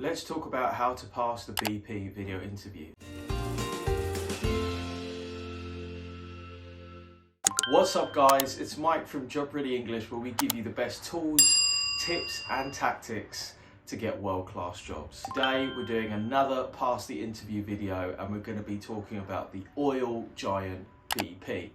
Let's talk about how to pass the BP video interview. What's up guys, it's Mike from Job Ready English, where we give you the best tools, tips and tactics to get world-class jobs. Today we're doing another pass the interview video and we're going to be talking about the oil giant BP.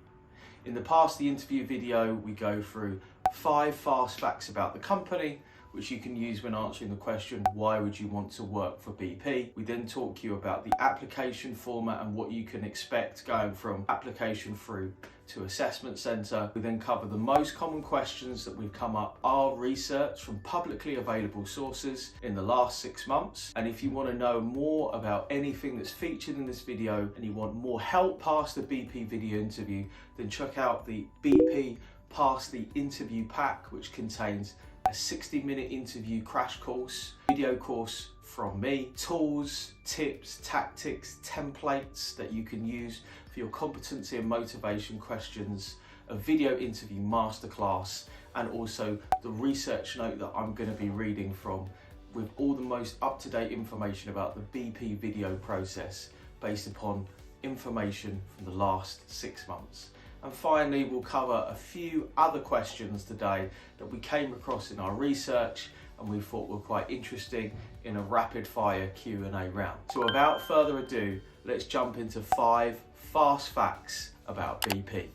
In the pass the interview video we go through 5 fast facts about the company which you can use when answering the question, why would you want to work for BP? We then talk to you about the application format and what you can expect going from application through to assessment centre. We then cover the most common questions that we've come up, our research from publicly available sources in the last 6 months. And if you want to know more about anything that's featured in this video and you want more help past the BP video interview, then check out the BP Pass the Interview Pack, which contains a 60-minute interview crash course, video course from me, tools, tips, tactics, templates that you can use for your competency and motivation questions, a video interview masterclass, and also the research note that I'm going to be reading from with all the most up-to-date information about the BP video process based upon information from the last 6 months. And finally, we'll cover a few other questions today that we came across in our research and we thought were quite interesting in a rapid fire Q&A round. So without further ado, let's jump into 5 fast facts about BP.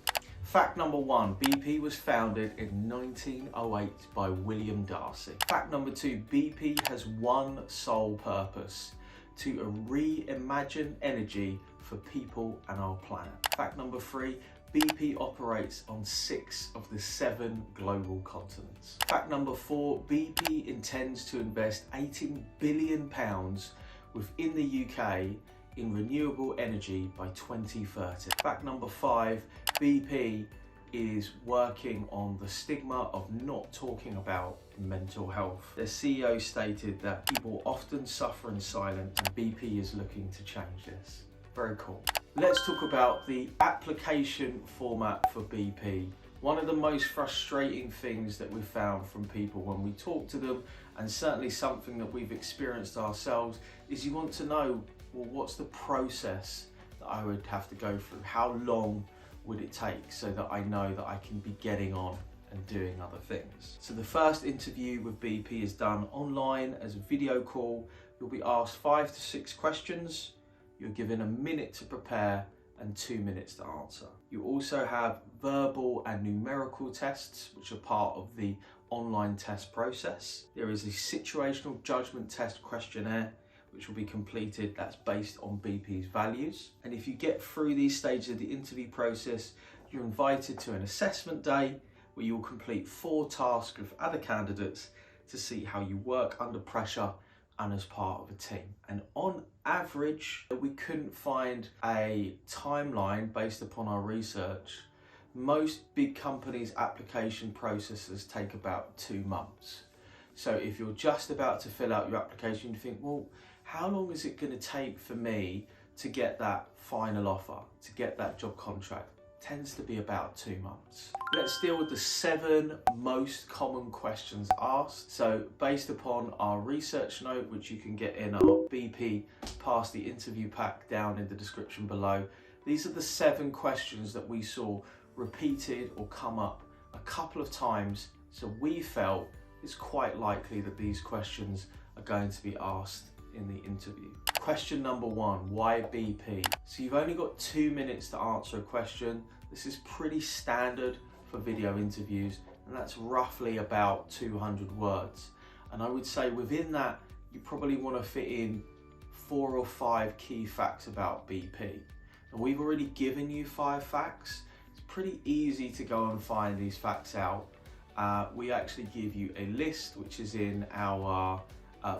Fact number 1, BP was founded in 1908 by William Darcy. Fact number 2, BP has one sole purpose: to reimagine energy for people and our planet. Fact number 3, BP operates on 6 of the 7 global continents. Fact number 4, BP intends to invest £18 billion within the UK in renewable energy by 2030. Fact number 5, BP is working on the stigma of not talking about mental health. Their CEO stated that people often suffer in silence and BP is looking to change this. Very cool. Let's talk about the application format for BP. One of the most frustrating things that we've found from people when we talk to them, and certainly something that we've experienced ourselves, is you want to know, well, what's the process that I would have to go through? How long would it take so that I know that I can be getting on and doing other things? So the first interview with BP is done online as a video call. You'll be asked 5 to 6 questions. You're given a minute to prepare and 2 minutes to answer. You also have verbal and numerical tests, which are part of the online test process. There is a situational judgment test questionnaire, which will be completed, that's based on BP's values. And if you get through these stages of the interview process, you're invited to an assessment day where you'll complete 4 tasks with other candidates to see how you work under pressure and as part of a team. And on average, we couldn't find a timeline based upon our research. Most big companies' application processes take about 2 months. So if you're just about to fill out your application, you think, well, how long is it going to take for me to get that final offer, to get that job contract? Tends to be about 2 months. Let's deal with the 7 most common questions asked. So based upon our research note, which you can get in our BP Pass the Interview Pack down in the description below, these are the 7 questions that we saw repeated or come up a couple of times. So we felt it's quite likely that these questions are going to be asked in the interview. Question number 1, why BP? So you've only got 2 minutes to answer a question. This is pretty standard for video interviews, and that's roughly about 200 words. And I would say within that, you probably want to fit in 4 or 5 key facts about BP. And we've already given you 5 facts. It's pretty easy to go and find these facts out. We actually give you a list, which is in our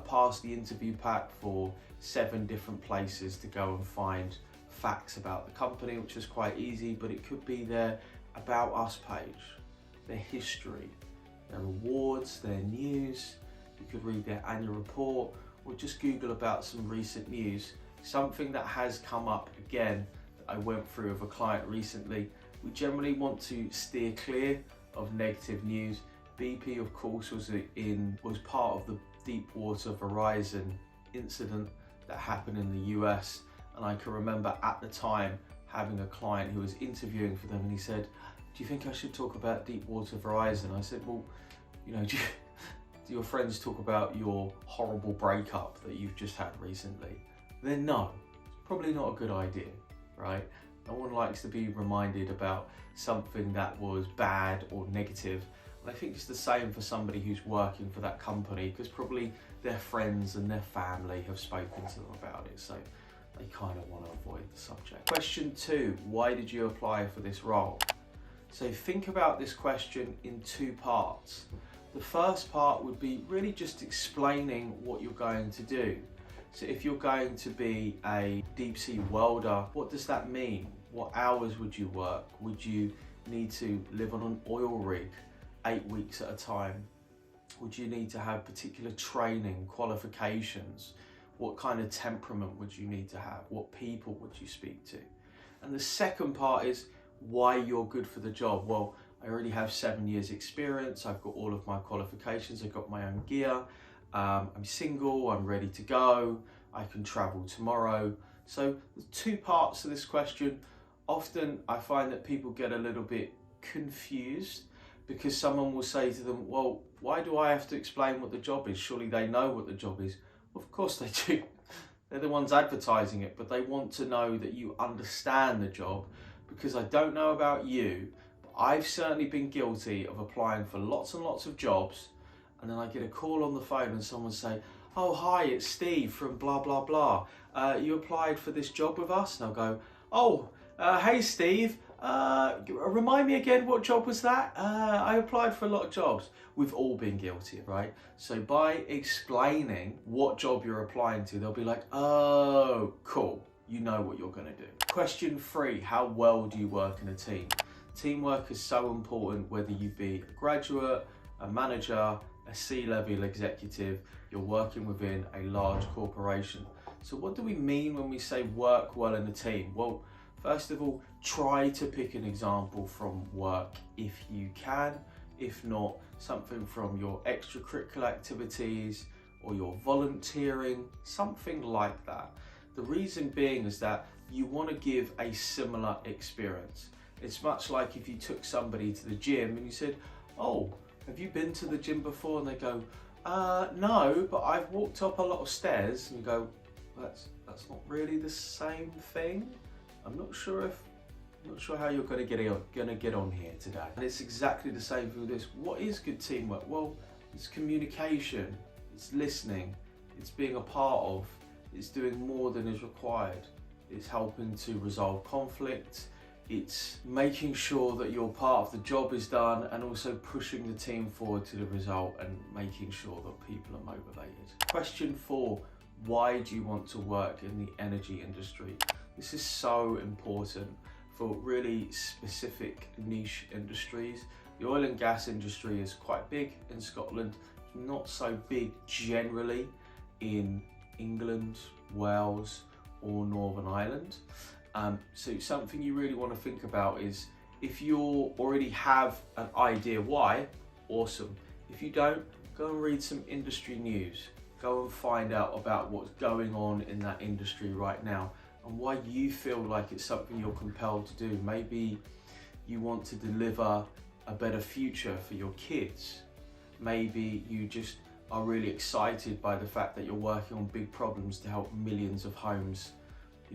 Pass the Interview Pack, for 7 different places to go and find facts about the company, which is quite easy, but it could be their About Us page, their history, their awards, their news. You could read their annual report or just Google about some recent news. Something that has come up again that I went through with a client recently, we generally want to steer clear of negative news. BP, of course, was part of the Deepwater Horizon incident that happened in the US, and I can remember at the time having a client who was interviewing for them, and he said, "Do you think I should talk about Deepwater Horizon?" I said, "Well, you know, do your friends talk about your horrible breakup that you've just had recently?" Then no, it's probably not a good idea, right? No one likes to be reminded about something that was bad or negative. And I think it's the same for somebody who's working for that company, because probably their friends and their family have spoken to them about it, so they kind of want to avoid the subject. Question 2, why did you apply for this role? So think about this question in 2 parts. The first part would be really just explaining what you're going to do. So if you're going to be a deep sea welder, what does that mean? What hours would you work? Would you need to live on an oil rig 8 weeks at a time? Would you need to have particular training, qualifications? What kind of temperament would you need to have? What people would you speak to? And the second part is why you're good for the job. Well, I already have 7 years experience. I've got all of my qualifications. I've got my own gear. I'm single, I'm ready to go. I can travel tomorrow. So the 2 parts to this question. Often I find that people get a little bit confused because someone will say to them, well, why do I have to explain what the job is? Surely they know what the job is. Well, of course they do. They're the ones advertising it, but they want to know that you understand the job, because I don't know about you, but I've certainly been guilty of applying for lots and lots of jobs, and then I get a call on the phone and someone say, "Oh, hi, it's Steve from blah, blah, blah. You applied for this job with us?" And I'll go, "Oh, hey Steve, remind me again, what job was that?" I applied for a lot of jobs. We've all been guilty, right? So by explaining what job you're applying to, they'll be like, "Oh, cool, you know what you're gonna do." Question 3, how well do you work in a team? Teamwork is so important, whether you be a graduate, a manager, a C-level executive, you're working within a large corporation. So what do we mean when we say work well in a team? Well, first of all, try to pick an example from work if you can. If not, something from your extracurricular activities or your volunteering, something like that. The reason being is that you want to give a similar experience. It's much like if you took somebody to the gym and you said, "Oh, have you been to the gym before?" And they go, "No, but I've walked up a lot of stairs." And you go, that's not really the same thing. I'm not sure how you're going to get on here today. And it's exactly the same for this. What is good teamwork? Well, it's communication, it's listening, it's being a part of, it's doing more than is required, it's helping to resolve conflict, it's making sure that your part of the job is done, and also pushing the team forward to the result and making sure that people are motivated. Question 4, why do you want to work in the energy industry? This is so important for really specific niche industries. The oil and gas industry is quite big in Scotland, not so big generally in England, Wales or Northern Ireland. So something you really want to think about is, if you already have an idea why, awesome. If you don't, go and read some industry news. Go and find out about what's going on in that industry right now and why you feel like it's something you're compelled to do. Maybe you want to deliver a better future for your kids. Maybe you just are really excited by the fact that you're working on big problems to help millions of homes,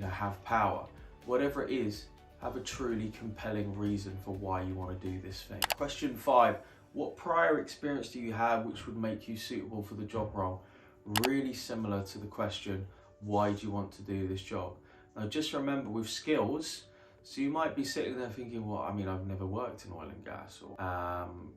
have power. Whatever it is, have a truly compelling reason for why you want to do this thing. Question 5, what prior experience do you have which would make you suitable for the job role? Really similar to the question, why do you want to do this job? Now just remember, with skills, so you might be sitting there thinking, well, I've never worked in oil and gas, or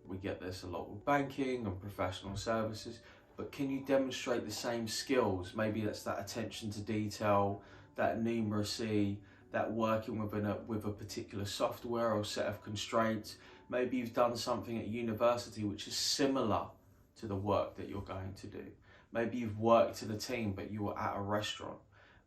we get this a lot with banking and professional services, but can you demonstrate the same skills? Maybe that's that attention to detail, that numeracy, that working with a particular software or set of constraints. Maybe you've done something at university which is similar to the work that you're going to do. Maybe you've worked in a team, but you were at a restaurant.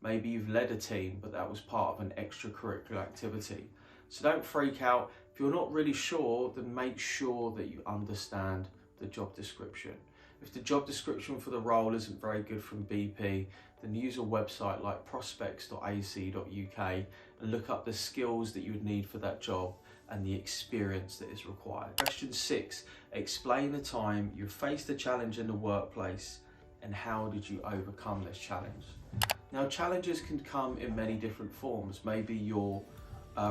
Maybe you've led a team, but that was part of an extracurricular activity. So don't freak out. If you're not really sure, then make sure that you understand the job description. If the job description for the role isn't very good from BP, then use a website like prospects.ac.uk and look up the skills that you would need for that job and the experience that is required. Question 6, explain a time you faced a challenge in the workplace and how did you overcome this challenge? Now, challenges can come in many different forms. Maybe you're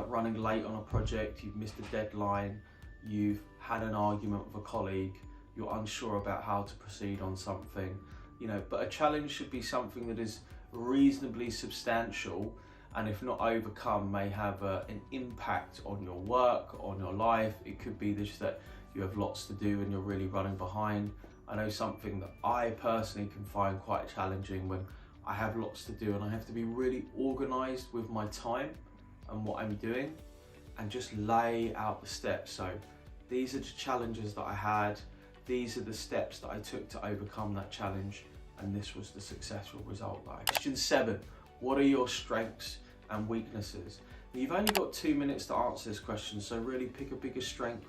running late on a project, you've missed a deadline, you've had an argument with a colleague, you're unsure about how to proceed on something, but a challenge should be something that is reasonably substantial, and if not overcome, may have an impact on your work, on your life. It could be just that you have lots to do and you're really running behind. I know something that I personally can find quite challenging when I have lots to do and I have to be really organized with my time and what I'm doing and just lay out the steps. So these are the challenges that I had. These are the steps that I took to overcome that challenge, and this was the successful result that I got. Question 7, what are your strengths and weaknesses? Now, you've only got 2 minutes to answer this question, so really pick a biggest strength,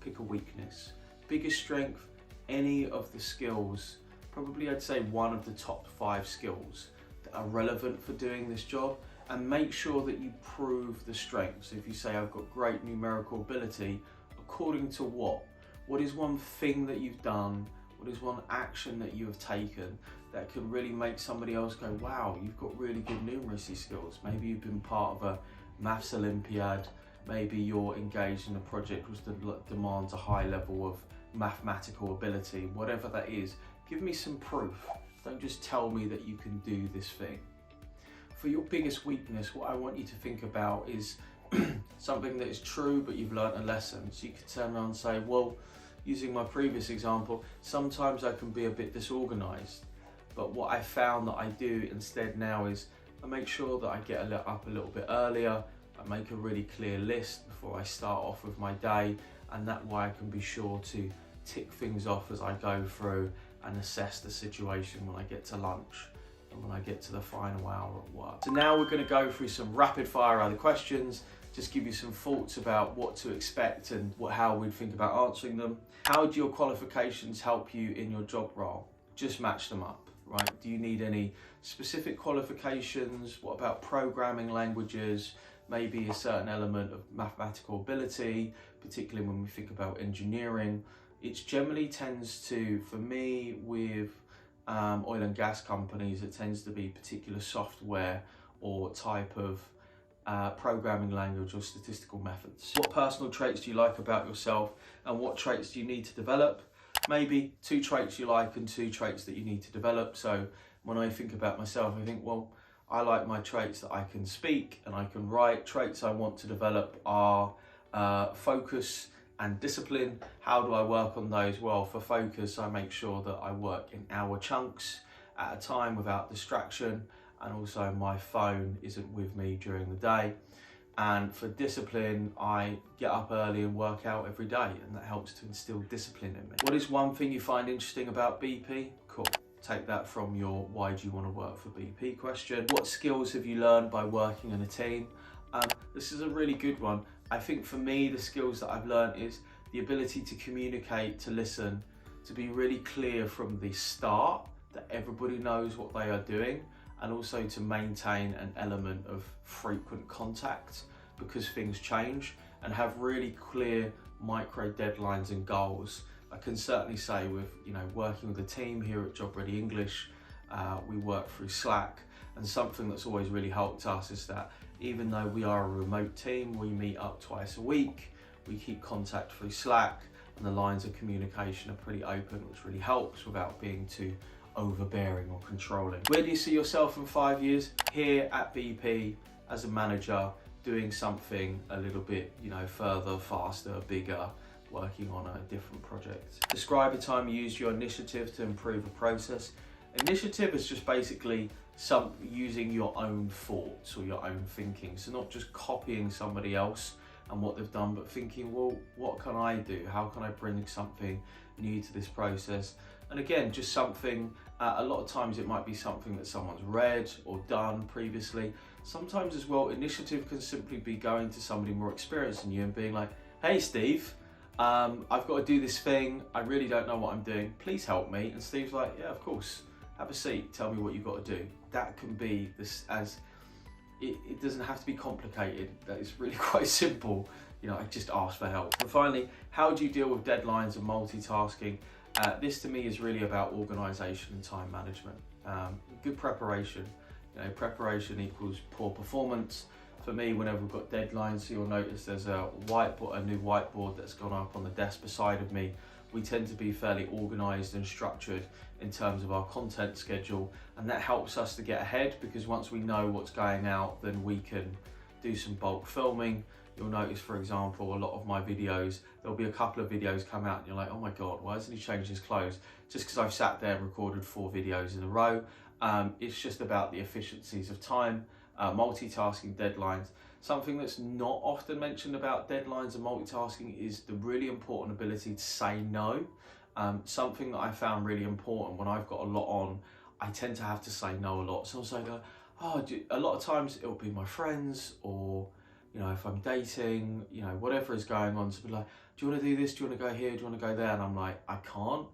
pick a weakness. Biggest strength, any of the skills, probably I'd say one of the top 5 skills that are relevant for doing this job, and make sure that you prove the strengths. If you say I've got great numerical ability, according to what? What is one thing that you've done? What is one action that you have taken that can really make somebody else go, wow, you've got really good numeracy skills? Maybe you've been part of a maths Olympiad, maybe you're engaged in a project which demands a high level of mathematical ability. Whatever that is, give me some proof. Don't just tell me that you can do this thing. For your biggest weakness, what I want you to think about is something that is true, but you've learned a lesson. So you could turn around and say, well, using my previous example, sometimes I can be a bit disorganized, but what I found that I do instead now is I make sure that I get up a little bit earlier, I make a really clear list before I start off with my day, and that way I can be sure to tick things off as I go through and assess the situation when I get to lunch and when I get to the final hour at work. So now we're going to go through some rapid fire other questions, just give you some thoughts about what to expect and how we'd think about answering them. How do your qualifications help you in your job role? Just match them up, right? Do you need any specific qualifications? What about programming languages? Maybe a certain element of mathematical ability, particularly when we think about engineering. It generally tends to, for me, with oil and gas companies, it tends to be particular software or type of programming language or statistical methods. What personal traits do you like about yourself and what traits do you need to develop? Maybe 2 traits you like and 2 traits that you need to develop. So when I think about myself, I think, well, I like my traits that I can speak and I can write. Traits I want to develop are focus and discipline. How do I work on those? Well, for focus, I make sure that I work in hour chunks at a time without distraction, and also my phone isn't with me during the day. And for discipline, I get up early and work out every day, and that helps to instill discipline in me. What is one thing you find interesting about BP? Cool. Take that from your why do you want to work for BP question. What skills have you learned by working in a team? This is a really good one. I think for me, the skills that I've learned is the ability to communicate, to listen, to be really clear from the start that everybody knows what they are doing, and also to maintain an element of frequent contact because things change, and have really clear micro deadlines and goals. I can certainly say with working with a team here at Job Ready English, we work through Slack, and something that's always really helped us is that even though we are a remote team, we meet up twice a week, we keep contact through Slack, and the lines of communication are pretty open, which really helps without being too overbearing or controlling. Where do you see yourself in 5 years? Here at BP as a manager, doing something a little bit, further, faster, bigger, working on a different project. Describe a time you used your initiative to improve a process. Initiative is just basically using your own thoughts or your own thinking. So not just copying somebody else and what they've done, but thinking, well, what can I do? How can I bring something new to this process? And again, just something, a lot of times it might be something that someone's read or done previously. Sometimes as well, initiative can simply be going to somebody more experienced than you and being like, hey Steve, I've got to do this thing, I really don't know what I'm doing, please help me. And Steve's like, yeah, of course, have a seat, tell me what you've got to do. That can be this, as it doesn't have to be complicated, that is really quite simple. You know, I just ask for help. And finally, how do you deal with deadlines and multitasking? This to me is really about organisation and time management. Good preparation, you know, preparation equals poor performance. For me, whenever we've got deadlines, you'll notice there's a new whiteboard that's gone up on the desk beside of me. We tend to be fairly organised and structured in terms of our content schedule, and that helps us to get ahead, because once we know what's going out, then we can do some bulk filming. You'll notice, for example, a lot of my videos, there'll be a couple of videos come out and you're like, oh my God, why hasn't he changed his clothes? Just because I've sat there and recorded 4 videos in a row. It's just about the efficiencies of time, multitasking, deadlines. Something that's not often mentioned about deadlines and multitasking is the really important ability to say no. Something that I found really important when I've got a lot on, I tend to have to say no a lot. So I go, a lot of times it'll be my friends, or you know, if I'm dating, you know, whatever is going on, to be like, do you want to do this? Do you want to go here? Do you want to go there? And I'm like, I can't.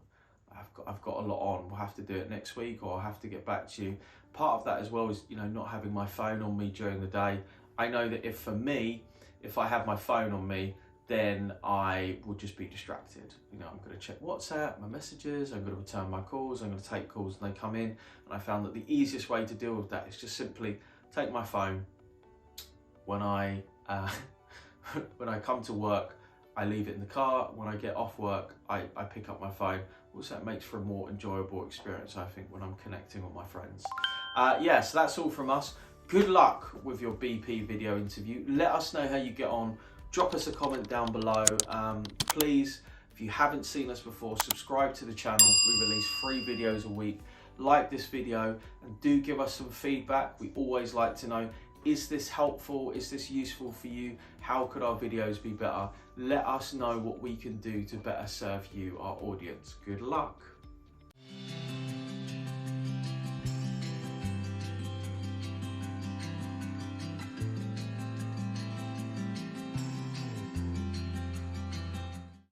I've got a lot on. We'll have to do it next week, or I'll have to get back to you. Part of that as well is, you know, not having my phone on me during the day. I know that if I have my phone on me, then I will just be distracted. You know, I'm going to check WhatsApp, my messages, I'm going to return my calls, I'm going to take calls and they come in. And I found that the easiest way to deal with that is just simply take my phone. When I come to work, I leave it in the car. When I get off work, I pick up my phone. Also, it makes for a more enjoyable experience, I think, when I'm connecting with my friends. Yeah, so that's all from us. Good luck with your BP video interview. Let us know how you get on. Drop us a comment down below. Please, if you haven't seen us before, subscribe to the channel. We release 3 videos a week. Like this video and do give us some feedback. We always like to know, is this helpful? Is this useful for you? How could our videos be better? Let us know what we can do to better serve you, our audience. Good luck.